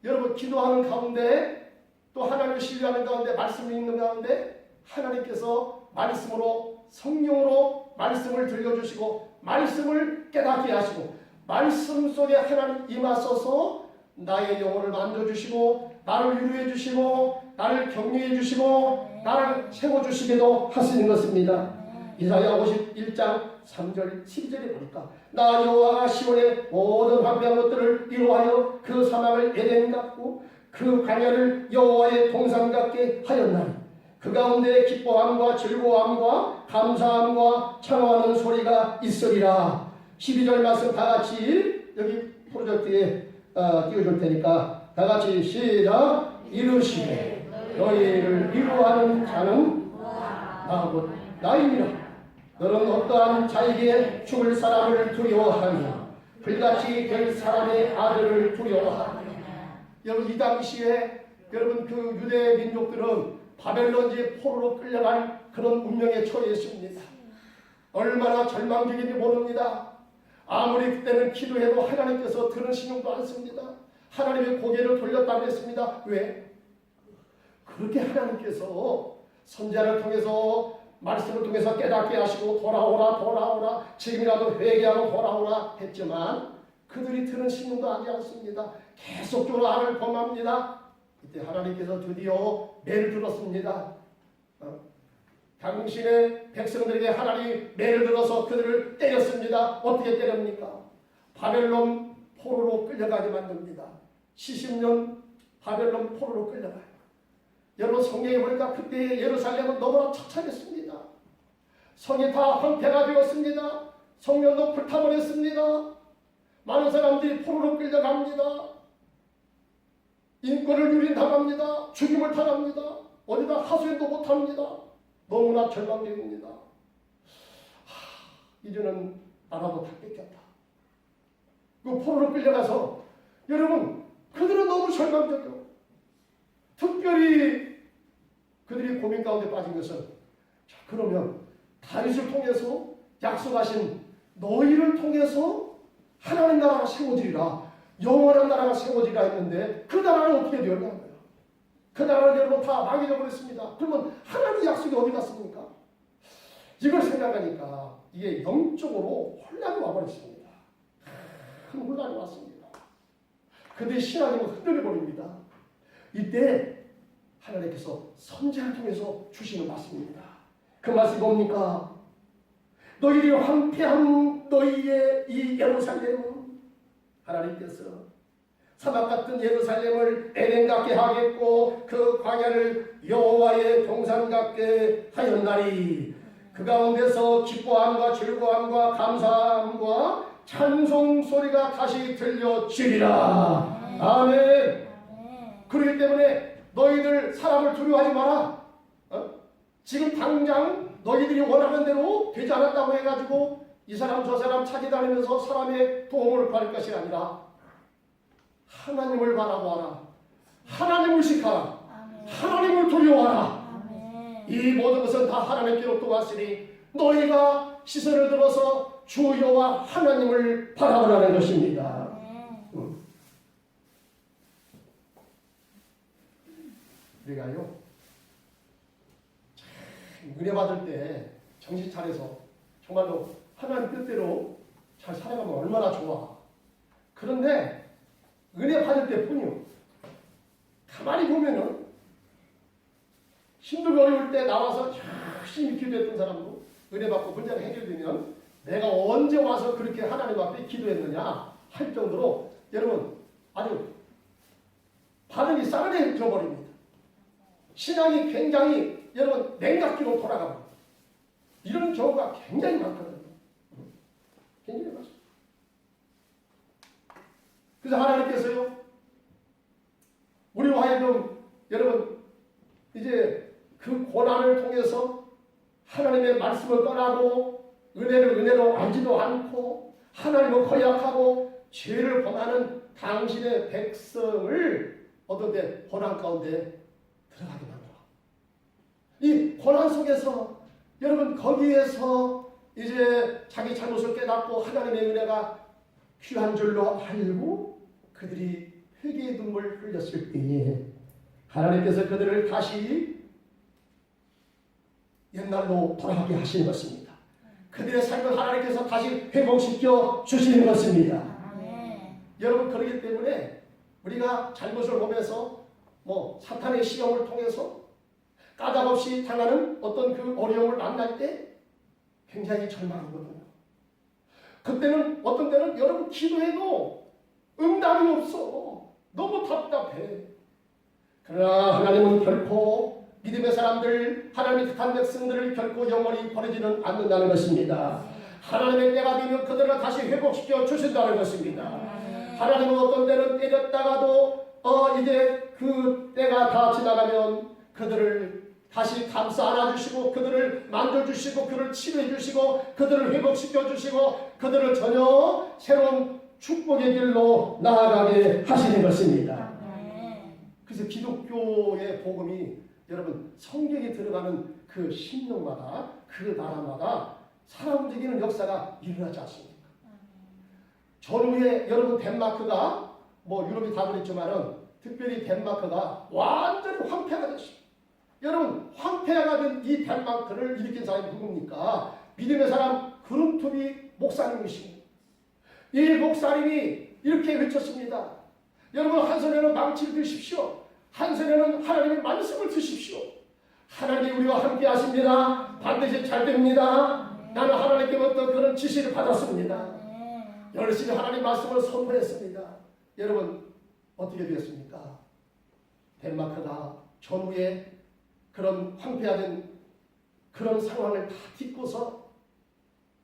여러분 기도하는 가운데 또 하나님을 신뢰하는 가운데 말씀이 있는 가운데 하나님께서 말씀으로 성령으로 말씀을 들려주시고 말씀을 깨닫게 하시고 말씀 속에 하나님 임하셔서 나의 영혼을 만져주시고 나를 위로해 주시고 나를 격려해 주시고 나를 세워주시기도 하시는 것입니다. 이사야 51장 3절 12절에 보니까 나 여호와가 시온의 모든 황폐한 것들을 위로하여 그 사막을 에덴 같고 그 광야를 여호와의 동산 같게 하였나니 그 가운데 기뻐함과 즐거움과 감사함과 찬송하는 소리가 있으리라. 12절 말씀 다 같이 여기 프로젝트에 띄워줄 테니까 다 같이 시작. 이르시되 너희를 위로하는 자는 나 곧 나이니라. 너는 어떠한 자에게 죽을 사람을 두려워하며 불같이 될 사람의 아들을 두려워하느냐. 여러분 이 당시에 여러분 그 유대 민족들은 바벨론지 포로로 끌려간 그런 운명에 처해 있습니다. 얼마나 절망적인지 모릅니다. 아무리 그때는 기도해도 하나님께서 들으시지도 않습니다. 하나님의 고개를 돌렸다고 했습니다. 왜? 그렇게 하나님께서 선지자를 통해서 말씀을 통해서 깨닫게 하시고 돌아오라 지금이라도 회개하고 돌아오라 했지만 그들이 들은 신용도 하지 않습니다. 계속적으로 나를 범합니다. 이때 하나님께서 드디어 매를 들었습니다. 당신의 백성들에게 하나님이 매를 들어서 그들을 때렸습니다. 어떻게 때립니까? 바벨론 포로로 끌려가게 만듭니다. 70년 바벨론 포로로 끌려가요. 여러분 성경에 보니까 그때 예루살렘은 너무나 처참했습니다. 성이 다 황폐가 되었습니다. 성전도 불타버렸습니다. 많은 사람들이 포로로 끌려갑니다. 인권을 유린당합니다. 죽임을 당합니다. 어디다 하소연도 못합니다. 너무나 절망적입니다. 이제는 나라도 다 뺏겼다. 그 포로로 끌려가서 여러분 그들은 너무 절망적이요. 특별히 그들이 고민 가운데 빠진 것은 자 그러면 다윗을 통해서 약속하신 너희를 통해서 하나님 나라가 세워지리라 영원한 나라가 세워지리라 했는데 그 나라는 어떻게 되었냐는 거예요. 그 나라는 여러분 다 망해져 버렸습니다. 그러면 하나님의 약속이 어디 갔습니까? 이걸 생각하니까 이게 영적으로 혼란이 와버렸습니다. 큰 혼란이 왔습니다. 그들의 신앙이 흔들려 버립니다. 이때 하나님께서 선지자를 통해서 주시는 말씀입니다. 그 말씀이 뭡니까? 너희들이 황폐한 너희의 이 예루살렘은 하나님께서 사막 같은 예루살렘을 에덴 같게 하겠고 그 광야를 여호와의 동산 같게 하였나니 그 가운데서 기뻐함과 즐거움과 감사함과 찬송 소리가 다시 들려지리라. 아멘. 그렇기 때문에 너희들 사람을 두려워하지 마라. 지금 당장 너희들이 원하는 대로 되지 않았다고 해가지고 이 사람 저 사람 찾아다니면서 사람의 도움을 받을 것이 아니라 하나님을 바라보아라. 하나님을 의식하라. 하나님을 두려워하라. 이 모든 것은 다 하나님께로부터 왔으니 너희가 시선을 들어서 주 여호와 하나님을 바라보라는 것입니다. 우리가요 은혜 받을 때 정신 차려서 정말로 하나님 뜻대로 잘 살아가면 얼마나 좋아. 그런데 은혜 받을 때뿐이요. 가만히 보면은 힘들고 어려울 때 나와서 열심히 기도했던 사람도 은혜 받고 문제가 해결되면 내가 언제 와서 그렇게 하나님 앞에 기도했느냐 할 정도로 여러분 아주 반응이 싸늘해져 버립니다. 신앙이 굉장히 여러분 냉각기로 돌아가고 이런 경우가 굉장히 많거든요. 굉장히 많습니다. 그래서 하나님께서요 우리로 하여금 여러분 이제 그 고난을 통해서 하나님의 말씀을 떠나고 은혜를 은혜로 알지도 않고 하나님을 거역하고 죄를 범하는 당신의 백성을 어떤데 고난 가운데 들어가게 만들어. 이 고난 속에서 여러분 거기에서 이제 자기 잘못을 깨닫고 하나님의 은혜가 귀한 줄로 알고 그들이 회개의 눈물 흘렸을 때에 하나님께서 그들을 다시 옛날로 돌아가게 하시는 것입니다. 그들의 삶을 하나님께서 다시 회복시켜 주시는 것입니다. 여러분 그렇기 때문에 우리가 잘못을 보면서 사탄의 시험을 통해서 까닭없이 당하는 어떤 그 어려움을 만날 때 굉장히 절망이거든요. 그때는 어떤 때는 여러분 기도해도 응답이 없어. 너무 답답해. 그러나 하나님은 결코 믿음의 사람들, 하나님의 택한 백성들을 결코 영원히 버리지는 않는다는 것입니다. 하나님의 때가 되면 그들을 다시 회복시켜 주신다는 것입니다. 하나님은 어떤 때는 때렸다가도 이제 그 때가 다 지나가면 그들을 다시 감싸 안아주시고 그들을 만져주시고 그들을 치료해주시고 그들을 회복시켜주시고 그들을 전혀 새로운 축복의 길로 나아가게 하시는 것입니다. 그래서 기독교의 복음이 여러분 성경에 들어가는 그 신령마다 그 나라마다 살아 움직이는 역사가 일어나지 않습니까? 전후에 여러분 덴마크가 유럽이 다 그랬지만은 특별히 덴마크가 완전히 황폐가 됐습니다. 여러분 황폐가 된 이 덴마크를 일으킨 사람이 누굽니까? 믿음의 사람 그룬투비 목사님이십니다. 이 목사님이 이렇게 외쳤습니다. 여러분 한 손에는 망치를 드십시오. 한 손에는 하나님의 말씀을 드십시오. 하나님이 우리와 함께 하십니다. 반드시 잘 됩니다. 나는 하나님께부터 그런 지시를 받았습니다. 열심히 하나님 말씀을 선포했습니다. 여러분 어떻게 되었습니까? 덴마크가 전후에 그런 황폐화된 그런 상황을 다 딛고서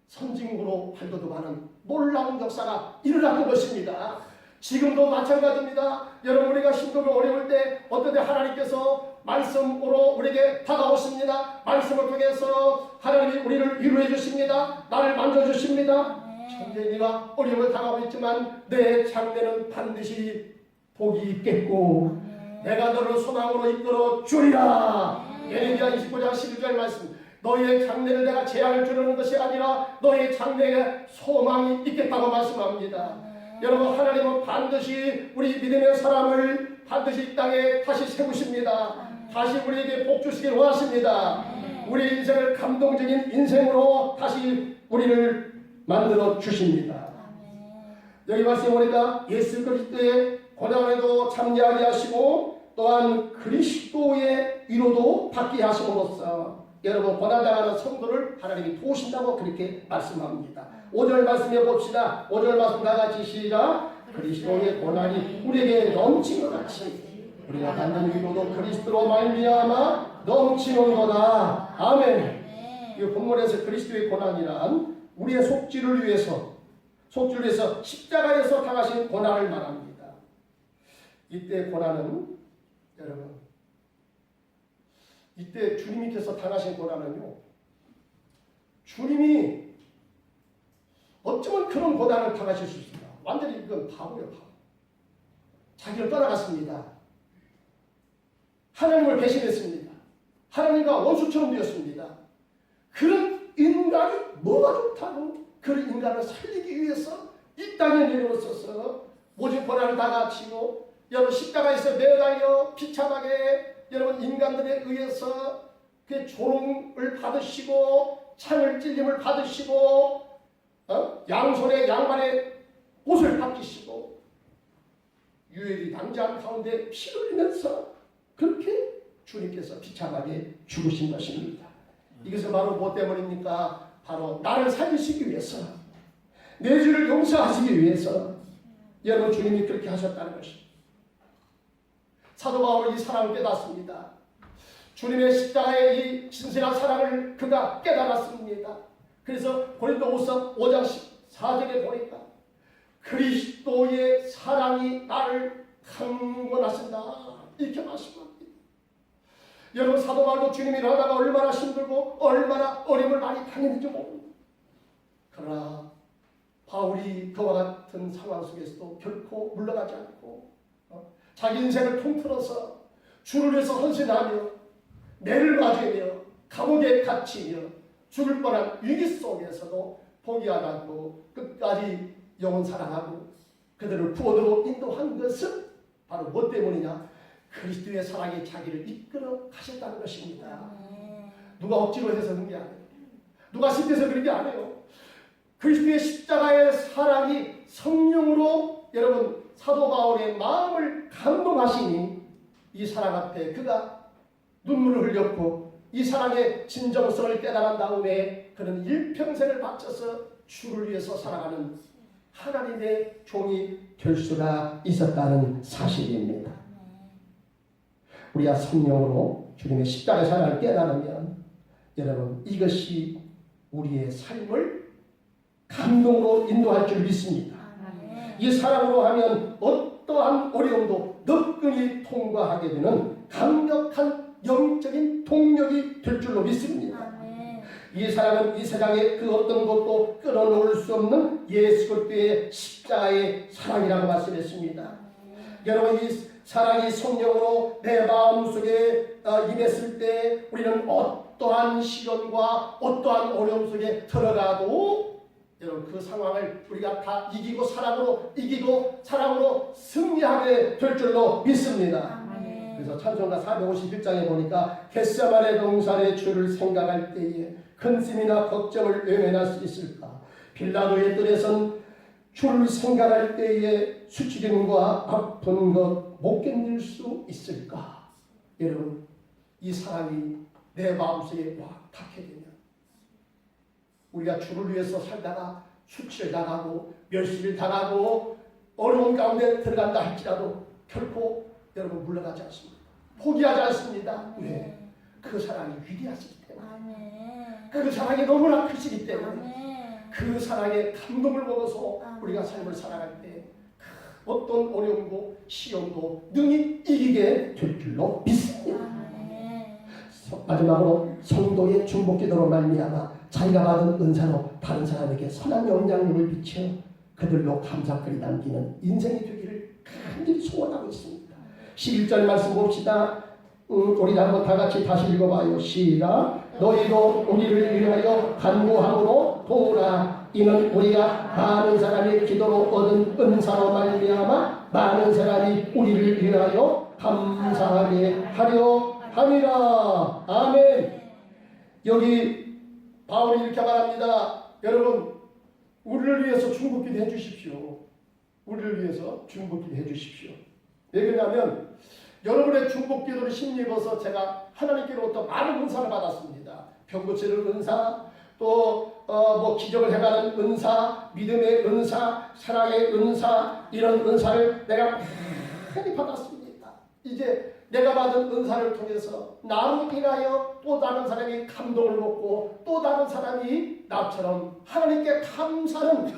선진국으로 발돋움하는 놀라운 역사가 일어났던 것입니다. 지금도 마찬가지입니다. 여러분 우리가 힘들고 어려울 때 어떤 때 하나님께서 말씀으로 우리에게 다가오십니다. 말씀을 통해서 하나님이 우리를 위로해 주십니다. 나를 만져주십니다. 현재 네가 어려움을 당하고 있지만 내 장래는 반드시 복이 있겠고 내가 너를 소망으로 이끌어 주리라. 예레미야 29장 11절 말씀. 너희의 장래를 내가 재앙을 주려는 것이 아니라 너희의 장래에 소망이 있겠다고 말씀합니다. 여러분 하나님은 반드시 우리 믿음의 사람을 반드시 이 땅에 다시 세우십니다. 다시 우리에게 복 주시길 원하십니다. 우리 인생을 감동적인 인생으로 다시 우리를 만들어 주십니다. 여기 말씀에 보니까 예수 그리스도의 고난에도 참여하게 하시고 또한 그리스도의 위로도 받게 하심으로써 여러분 고난당하는 성도를 하나님이 도우신다고 그렇게 말씀합니다. 5절 말씀해 봅시다. 5절 말씀 다 같이 시작. 그리스도의 고난이 우리에게 넘치는 것 같이 우리가 받는 위로도 그리스도로 말미암아 넘치는 거다. 아멘. 이 본문에서 그리스도의 고난이란 우리의 속죄를 위해서 십자가에서 당하신 고난을 말합니다. 이때 고난은 여러분 이때 주님께서 당하신 고난은요 주님이 어쩌면 그런 고난을 당하실 수 있습니다. 완전히 이건 바보예요. 바보. 자기를 떠나갔습니다. 하나님을 배신했습니다. 하나님과 원수처럼 되었습니다. 그런 인간이 뭐가 좋다고 그런 인간을 살리기 위해서 이 땅에 내려오셔서 모진 고난을 다 갖추고 여러분 십자가에서 매달려 비참하게 여러분 인간들에 의해서 그 조롱을 받으시고 창을 찔림을 받으시고 양손에 양반의 옷을 벗기시고 유혈이 당장 가운데 피 흘리면서 그렇게 주님께서 비참하게 죽으신 것입니다. 이것은 바로 뭐 때문입니까? 바로 나를 살리시기 위해서, 내 죄를 용서하시기 위해서 여러분 주님이 그렇게 하셨다는 것입니다. 사도 바울은 이 사랑을 깨닫습니다. 주님의 십자가의 이 신실한 사랑을 그가 깨달았습니다. 그래서 고린도후서 5장 14절에 보니까 그리스도의 사랑이 나를 강권하신다 이렇게 말씀합니다. 여러분 사도 바울도 주님이 일하다가 얼마나 힘들고 얼마나 어려움을 많이 당했는지 모릅니다. 그러나 바울이 그와 같은 상황 속에서도 결코 물러가지 않고 자기 인생을 통틀어서 주를 위해서 헌신하며 매를 맞으며 감옥에 갇히며 죽을 뻔한 위기 속에서도 포기하지 않고 끝까지 영혼 사랑하고 그들을 구원으로 인도한 것은 바로 무엇 때문이냐? 그리스도의 사랑이 자기를 이끌어 가셨다는 것입니다. 누가 억지로 해서 그런 게 아니에요. 누가 시켜서 그런 게 아니에요. 그리스도의 십자가의 사랑이 성령으로 여러분 사도 바울의 마음을 감동하시니 이 사랑 앞에 그가 눈물을 흘렸고 이 사랑의 진정성을 깨달은 다음에 그는 일평생을 바쳐서 주를 위해서 살아가는 하나님의 종이 될 수가 있었다는 사실입니다. 우리가 성령으로 주님의 십자가의 사랑을 깨달으면 여러분 이것이 우리의 삶을 감동으로 인도할 줄 믿습니다. 이 사랑으로 하면 어떠한 어려움도 너끈히 통과하게 되는 강력한 영적인 동력이 될 줄로 믿습니다. 이 사랑은 이 세상에 그 어떤 것도 끊어놓을 수 없는 예수 그리스도의 십자가의 사랑이라고 말씀했습니다. 여러분 이 사랑이 성령으로 내 마음속에 임했을 때 우리는 어떠한 시련과 어떠한 어려움 속에 들어가도 여러분 그 상황을 우리가 다 이기고 사랑으로 승리하게 될 줄로 믿습니다. 그래서 찬송가 451장에 보니까 겟세마네 동산의 주를 생각할 때에 근심이나 걱정을 외면할 수 있을까? 빌라도의 뜰에선 주를 생각할 때에 수치림과 아픈 것 못 견딜 수 있을까? 여러분 이 사랑이 내 마음속에 확 닿게 되면 우리가 주를 위해서 살다가 수치를 당하고 멸시를 당하고 어려운 가운데 들어간다 할지라도 결코 여러분 물러가지 않습니다. 포기하지 않습니다. 왜? 그 사랑이 위대하시기 때문에 그 사랑이 너무나 크시기 때문에 그 사랑의 감동을 먹어서 우리가 삶을 살아갈 때 어떤 어려움도 시험도 능히 이기게 될 줄로 믿습니다. 마지막으로 성도의 중보기도로 말미암아 자기가 받은 은사로 다른 사람에게 선한 영향력을 비춰 그들로 감사글이 남기는 인생이 되기를 간절히 소원하고 있습니다. 11절 말씀 봅시다. 우리 한번 다 같이 다시 읽어봐요. 시작. 너희도 우리를 위하여 간구함으로 도우라. 이는 우리가 많은 사람의 기도로 얻은 은사로 말미암아 많은 사람이 우리를 위하여 감사하게 하려 함이라. 아멘. 여기 바울이 이렇게 말합니다. 여러분 우리를 위해서 중보기도 해주십시오. 우리를 위해서 중보기도 해주십시오. 왜 그러냐면 여러분의 중보기도를 힘입어서 제가 하나님께로부터 많은 은사를 받았습니다. 병 고치는 은사, 또 뭐 기적을 해가는 은사, 믿음의 은사, 사랑의 은사, 이런 은사를 내가 많이 받았습니다. 이제 내가 받은 은사를 통해서 나로 인하여 또 다른 사람이 감동을 먹고 또 다른 사람이 나처럼 하나님께 감사하는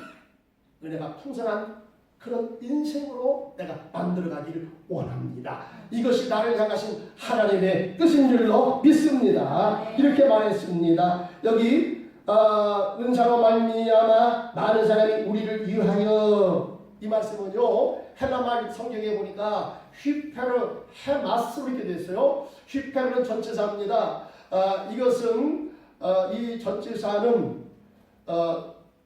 은혜가 풍성한 그런 인생으로 내가 만들어가기를 원합니다. 이것이 나를 향하신 하나님의 뜻인 줄로 믿습니다. 이렇게 말했습니다. 여기 은사로 말미암아 많은 사람이 우리를 위하여, 이 말씀은요 헬라말 성경에 보니까 휘페르 헤마스로 이렇게 됐어요. 휘페르는 전치사입니다. 이것은 이 전치사는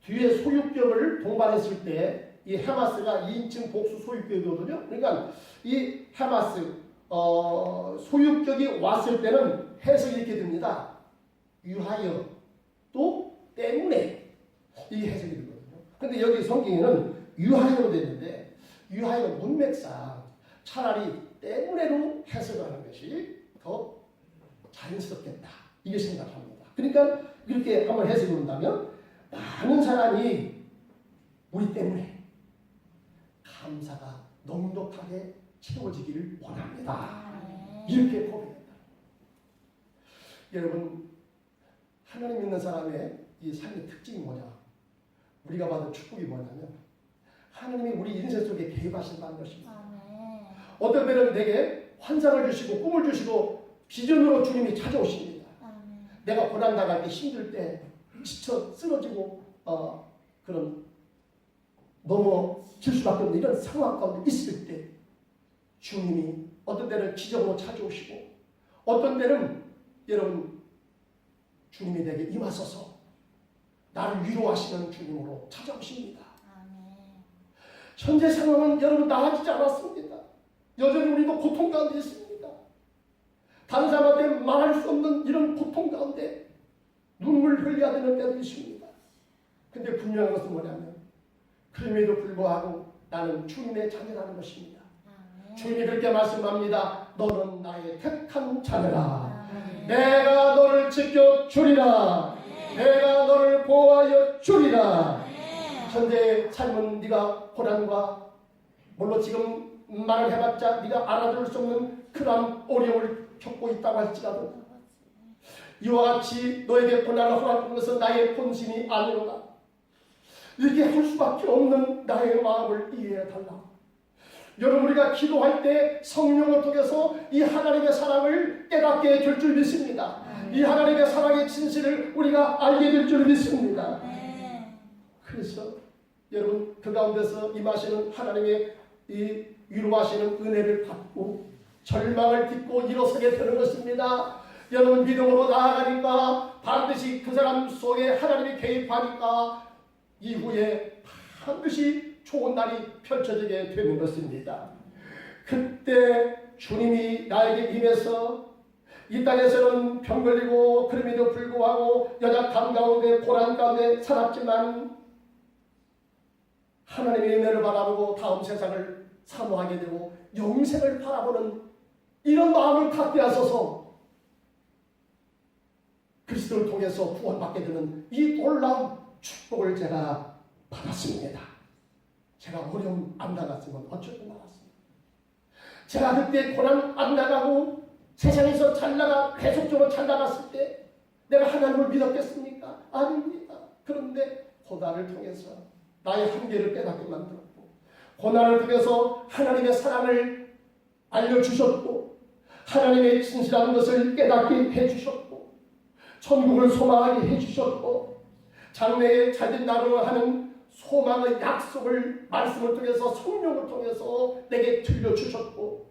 뒤에 소유격을 동반했을 때 이 헤마스가 2인칭 복수 소유격이거든요. 그러니까 이 헤마스 소유격이 왔을 때는 해석이 이렇게 됩니다. 유하여 또 때문에 이 해석이 되거든요. 근데 여기 성경에는 유하여로 되는데 유하여 문맥상 차라리 때문에로 해석하는 것이 더 자연스럽겠다. 이게 생각합니다. 그러니까 이렇게 한번 해석해 본다면 많은 사람이 우리 때문에 감사가 넉넉하게 채워지기를 원합니다. 이렇게 고백했다. 여러분, 하나님 믿는 사람의 이 삶의 특징이 뭐냐? 우리가 받은 축복이 뭐냐면 하나님이 우리 인생 속에 개입하신다는 것입니다. 어떤 때는 내게 환상을 주시고 꿈을 주시고 비전으로 주님이 찾아오십니다. 내가 고난당할 때 힘들 때 지쳐 쓰러지고 그런 넘어질 수밖에 없는 이런 상황 가운데 있을 때 주님이 어떤 때는 기적으로 찾아오시고 어떤 때는 여러분 주님이 내게 임하소서 나를 위로하시는 주님으로 찾아오십니다. 현재 상황은 여러분 나아지지 않았습니다. 여전히 우리도 고통 가운데 있습니다. 다른 사람한테 말할 수 없는 이런 고통 가운데 눈물 흘려야 되는 때도 있습니다. 근데 분명한 것은 뭐냐면 그럼에도 불구하고 나는 주님의 자녀라는 것입니다. 주님이 그렇게 말씀합니다. 너는 나의 택한 자녀라. 내가 너를 지켜주리라. 내가 너를 보호하여 주리라. 현재 삶은 네가 고난과 물론 지금 말을 해봤자 네가 알아들을 수 없는 그런 어려움을 겪고 있다고 할지라도 이와 같이 너에게 고난을 허락하는 것은 나의 본심이 아니로다. 이렇게 할 수밖에 없는 나의 마음을 이해해 달라. 여러분 우리가 기도할 때 성령을 통해서 이 하나님의 사랑을 깨닫게 될 줄 믿습니다. 이 하나님의 사랑의 진실을 우리가 알게 될 줄 믿습니다. 그래서 여러분 그 가운데서 임하시는 하나님의 이 위로하시는 은혜를 받고 절망을 딛고 일어서게 되는 것입니다. 여러분 믿음으로 나아가니까 반드시 그 사람 속에 하나님이 개입하니까 이후에 반드시 좋은 날이 펼쳐지게 되는 것입니다. 그때 주님이 나에게 임해서 이 땅에서는 병 걸리고 그럼에도 불구하고 연약함 가운데 고난 가운데 살았지만 하나님의 은혜를 바라보고 다음 세상을 사모하게 되고 영생을 바라보는 이런 마음을 갖게 하소서. 그리스도를 통해서 구원받게 되는 이 놀라운 축복을 제가 받았습니다. 제가 어려움 안 나갔으면 어쩔 줄 알았습니다. 제가 그때 고난 안 나가고 세상에서 잘 나가 계속적으로 잘 나갔을 때 내가 하나님을 믿었겠습니까? 아닙니다. 그런데 고난을 통해서 나의 한계를 깨닫게 만들었고 고난을 통해서 하나님의 사랑을 알려주셨고 하나님의 진실한 것을 깨닫게 해주셨고 천국을 소망하게 해주셨고 장래에 잘된 나라로 하는 소망의 약속을 말씀을 통해서 성령을 통해서 내게 들려주셨고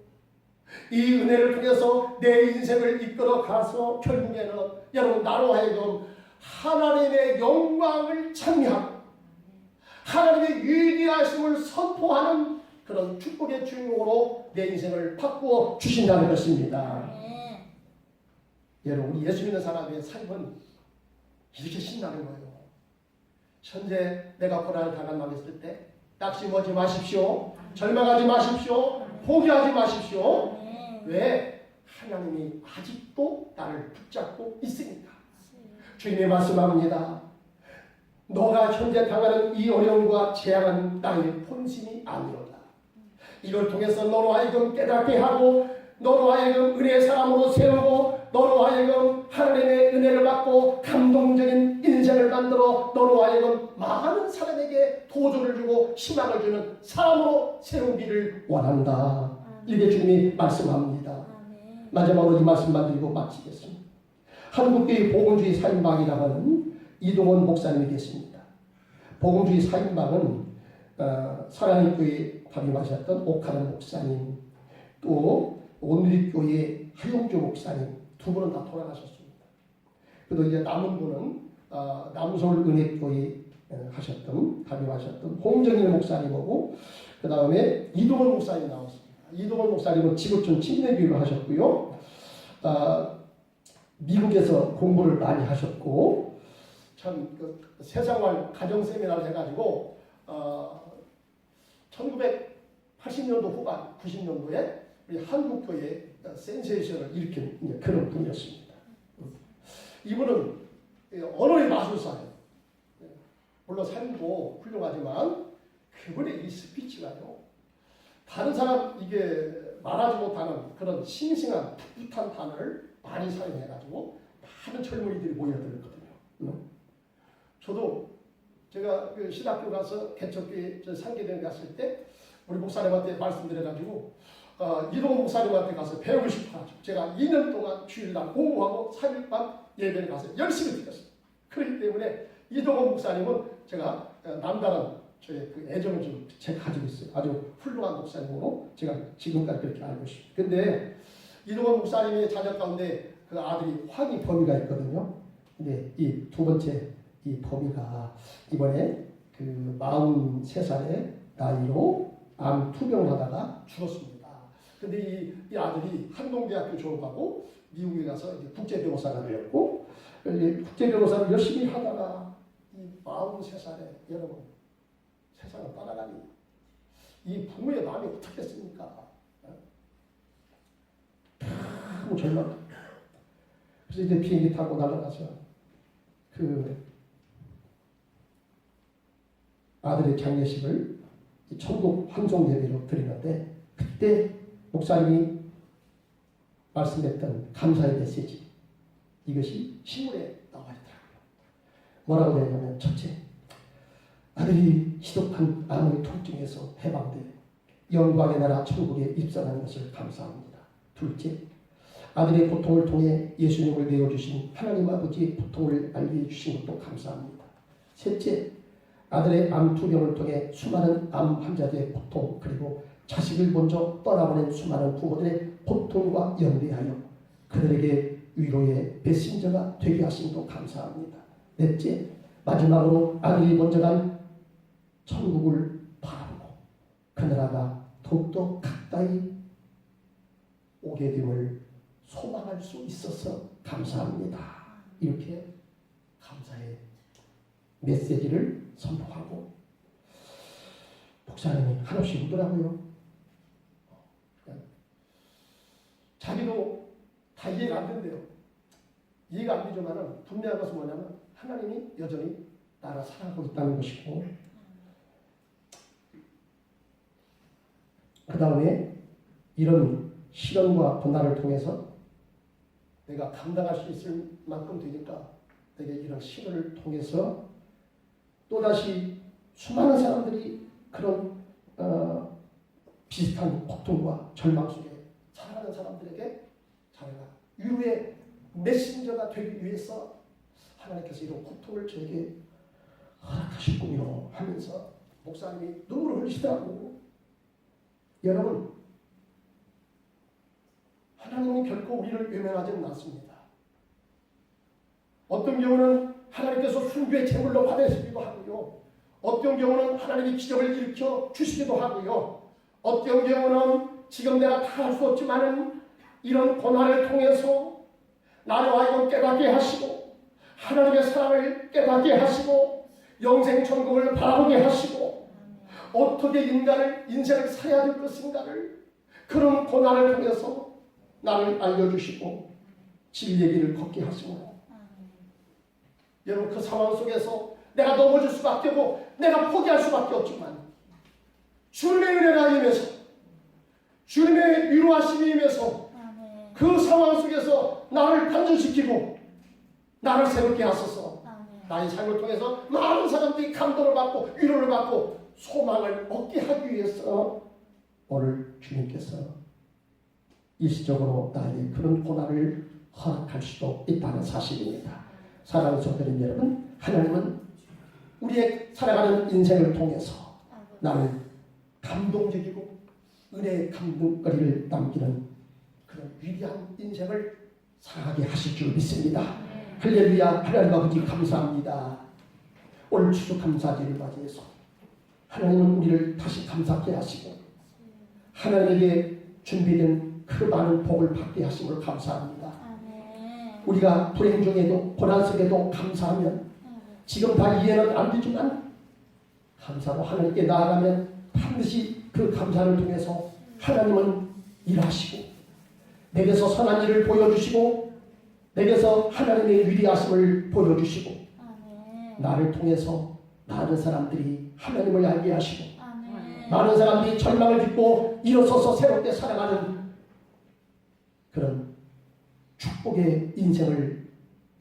이 은혜를 통해서 내 인생을 이끌어 가서 결국에는 여러분 나로 하여금 하나님의 영광을 찬미하고 하나님의 위대하심을 선포하는 그런 축복의 주인공으로 내 인생을 바꾸어 주신다는 것입니다. 여러분 우리 예수 믿는 사람의 삶은 이렇게 신나는 거예요. 현재 내가 고난을 당한다고 했을 때 낙심하지 마십시오. 절망하지 마십시오. 포기하지 마십시오. 왜? 하나님이 아직도 나를 붙잡고 있으니까. 주님이 말씀합니다. 너가 현재 당하는 이 어려움과 재앙은 나의 본심이 아니로다. 이걸 통해서 너로 하여금 깨닫게 하고 너로 하여금 은혜의 사람으로 세우고 너로 하여금 하나님의 은혜를 받고 감동적인 인생을 만들어 너로 하여금 많은 사람에게 도전을 주고 희망을 주는 사람으로 세우기를 원한다. 이렇게 주님이 말씀합니다. 마지막으로 이 말씀만 드리고 마치겠습니다. 한국교회 복음주의 사인방이라고 하는 이동원 목사님이 계십니다. 복음주의 사인방은 사랑의 교회 담임하셨던 옥하는 목사님 또 온누리교회 하용조 목사님 두 분은 다 돌아가셨습니다. 그리고 이제 남은 분은 남서울은혜교회 하셨던 담임하셨던 홍정일 목사님하고 그 다음에 이동원 목사님이 나왔습니다. 이동원 목사님은 지구촌 침례교육을 하셨고요. 미국에서 공부를 많이 하셨고 참 세상활 가정 세미나를 해가지고 1980년도 후반 90년도에 우리 한국교회 센세이션을 일으킨 그런 분이었습니다. 이분은 언어의 마술사예요. 물론 삶도 훌륭하지만 그분의 이 스피치가요, 다른 사람 이게 말하지 못하는 그런 싱싱한 풋풋한 단어를 많이 사용해가지고 많은 젊은이들이 모여들었거든요. 저도 제가 그 신학교 가서 개척교회 상계대회 갔을 때 우리 목사님한테 말씀드려가지고 이동호 목사님한테 가서 배우고 싶어가지고 제가 2년 동안 주일날 공부하고 3일간 예배를 가서 열심히 드렸어요. 그렇기 때문에 이동호 목사님은 제가 남다른 저의 그 애정을 좀 제가 가지고 있어요. 아주 훌륭한 목사님으로 제가 지금까지 그렇게 알고 있습니다. 근데 이동호 목사님의 자녀 가운데 그 아들이 황희 범이가 있거든요. 근데 이 두 번째 이 범이가 이번에 그 43살의 나이로 암 투병을 하다가 죽었습니다. 근데 이 아들이 한동대학교 졸업하고 미국에 가서 이제 국제변호사가 되었고, 국제변호사를 열심히 하다가 이 43살에 여러분 세상을 떠나가니 이 부모의 마음이 어떻겠습니까? 너무 절망. 그래서 이제 비행기 타고 날아가서 그 아들의 장례식을 천국 환송 예배로 드리는데, 그때 목사님이 말씀했던 감사의 메시지, 이것이 신문에 나와 있더라고요. 뭐라고 되냐면, 첫째, 아들이 지독한 암의 통증에서 해방돼 영광의 나라 천국에 입성하는 것을 감사합니다. 둘째, 아들의 고통을 통해 예수님을 내어주신 하나님 아버지의 고통을 알게 해주신 것도 감사합니다. 셋째, 아들의 암 투병을 통해 수많은 암 환자들의 고통, 그리고 자식을 먼저 떠나보낸 수많은 부모들의 고통과 연대하여 그들에게 위로의 메신저가 되게 하심도 감사합니다. 넷째, 마지막으로 아들이 먼저 간 천국을 바라보고 그 나라가 더욱더 가까이 오게 됨을 소망할 수 있어서 감사합니다. 이렇게 감사의 메시지를 선포하고 목사님이 한없이 울더라고요. 자기도 다 이해가 안 된대요. 이해가 안 되지만은 분명한 것은 뭐냐면 하나님이 여전히 나를 사랑하고 있다는 것이고, 그 다음에 이런 시련과 고난을 통해서 내가 감당할 수 있을 만큼 되니까 내가 이런 시련을 통해서 또다시 수많은 사람들이 그런 비슷한 고통과 절망 속에 살아가는 사람들에게 자네가 위로의 메신저가 되기 위해서 하나님께서 이런 고통을 저에게 허락하셨군요 하면서 목사님이 눈물을 흘리시더라고. 여러분, 하나님은 결코 우리를 외면하지는 않습니다. 어떤 경우는 하나님께서 순교의 제물로 받아주시기도 하고요. 어떤 경우는 하나님이 기적을 일으켜 주시기도 하고요. 어떤 경우는 지금 내가 다 할 수 없지만은 이런 고난을 통해서 나를 하여금 깨닫게 하시고 하나님의 사랑을 깨닫게 하시고 영생 천국을 바라보게 하시고 어떻게 인생을 살아야 될 것인가를 그런 고난을 통해서 나를 알려주시고 진리의 길을 걷게 하시고, 여러분 그 상황 속에서 내가 넘어질 수밖에 없고 내가 포기할 수밖에 없지만 주님의 은혜가 임해서 주님의 위로하심이 임해서 그 상황 속에서 나를 단련시키고 나를 새롭게 하소서. 나의 삶을 통해서 많은 사람들이 감동을 받고 위로를 받고 소망을 얻게 하기 위해서 오늘 주님께서 일시적으로 나에게 그런 고난을 허락할 수도 있다는 사실입니다. 사랑하는 성도님 여러분, 하나님은 우리의 살아가는 인생을 통해서 나를 감동적이고 은혜의 감동거리를 남기는 그런 위대한 인생을 살아가게 하실 줄 믿습니다. 할렐루야. 하나님 아버지 감사합니다. 오늘 추수감사절을 맞이해서 하나님은 우리를 다시 감사케 하시고 하나님에게 준비된 그 많은 복을 받게 하심을 감사합니다. 아멘. 우리가 불행 중에도 고난 속에도 감사하면 지금 다 이해는 안 되지만 감사로 하나님께 나아가면 반드시 그 감사를 통해서 하나님은 일하시고 내게서 선한 일을 보여주시고 내게서 하나님의 위대하심을 보여주시고 아멘. 나를 통해서 많은 사람들이 하나님을 알게 하시고 아멘. 많은 사람들이 절망을 딛고 일어서서 새롭게 살아가는 그런 축복의 인생을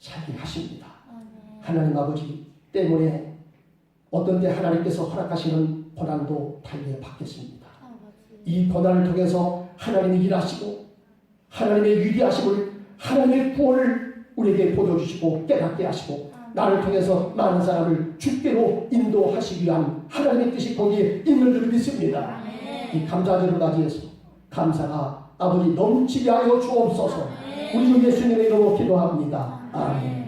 살게 하십니다. 아멘. 하나님 아버지 때문에 어떤 때 하나님께서 허락하시는 고난도 달리 받겠습니다. 아버지. 이 고난을 통해서 하나님이 일하시고 하나님의 위대하심을 하나님의 구원을 우리에게 보여주시고 깨닫게 하시고 나를 통해서 많은 사람을 주께로 인도하시기 위한 하나님의 뜻이 거기에 있는 줄 믿습니다. 아멘. 이 감사절을 맞이해서 감사가 아버지 넘치게 하여 주옵소서. 우리 주 예수님의 이름으로 기도합니다. 아멘.